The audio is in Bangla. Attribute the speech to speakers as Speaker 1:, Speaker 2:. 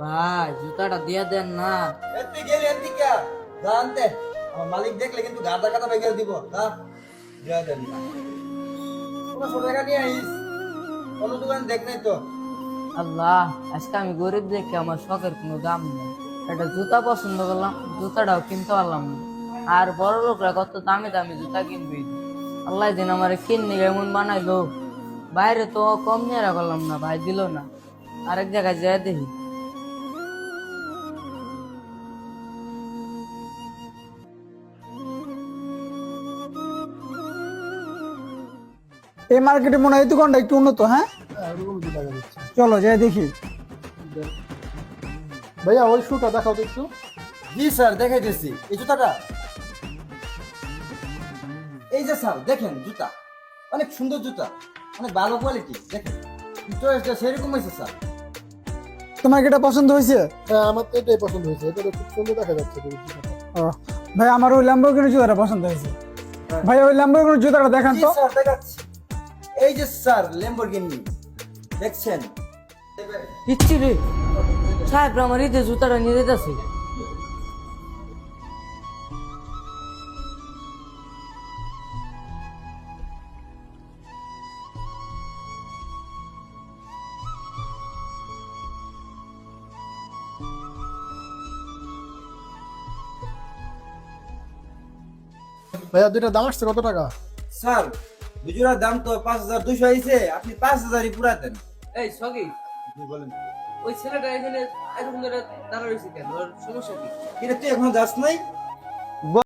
Speaker 1: ভাই জুতাটা দিয়ে দেন না।
Speaker 2: তুই গেলি এদিকে জানতে আমার মালিক দেখলে কিন্তু গাদা গাদা বেগে দিব না দিয়া দেন না কোনো ছোট টাকা নিয়ে আইস কোনো দোকান দেখ নাই তো
Speaker 1: আল্লাহ, আজকে আমি গরিব দেখে আমার শখের কোনো দাম নেই। একটা জুতা পছন্দ করলাম, জুতাটাও কিনতে পারলাম না। আর বড় লোকরা কত দামি দামি জুতা কিনবে। আল্লাহ দিন আমার কিন্নি এমন বানাইলো, বাইরে তো কম নিয়ে করলাম না, ভাই দিল না। আরেক জায়গায় যাই দেখি।
Speaker 3: এই মার্কেটে মনে হয় এই দোকানটা একটু উন্নত। হ্যাঁ,
Speaker 4: এরকম কি দেখা যাচ্ছে?
Speaker 3: চলো যাই দেখি।
Speaker 4: ভাইয়া ওই শুটা দেখাও তো একটু।
Speaker 2: জি স্যার দেখাইতেছি এই জুতাটা এই যে স্যার দেখেন জুতা অনেক সুন্দর জুতা অনেক ভালো কোয়ালিটি দেখেন চয়েসটা সেরকম হয়েছে স্যার
Speaker 3: তোমার কি এটা পছন্দ হয়েছে?
Speaker 4: হ্যাঁ, আমার তো এটাই পছন্দ হয়েছে, এটা তো খুব সুন্দর দেখা যাচ্ছে এই জুতাটা।
Speaker 3: ও, ভাই আমার ওই ল্যাম্বরগিনি জুতাটা পছন্দ হয়েছে। ভাই ওই ল্যাম্বরগিনি জুতাটা দেখান
Speaker 2: জি
Speaker 3: তো।
Speaker 2: স্যার দেখাচ্ছি এই যে স্যার ল্যাম্বরগিনি দেখছেন
Speaker 1: ইচ্ছি রে সাহেব, আমার ঈদের জুতাটা নিয়ে যেতেছে।
Speaker 4: ভাইয়া দুইটা দাম আসছে কত টাকা?
Speaker 2: স্যার দুজোড়ার দাম তো 5200 হয়েছে আপনি 5000ই পুরা দেন
Speaker 1: এই সগি,
Speaker 2: জি বলেন
Speaker 1: ওই ছেলেটা এখানে এরকম দাঁড়া রয়েছে কেন? ওর সমস্যা কি?
Speaker 2: এটা তুই এখনো যাস নাই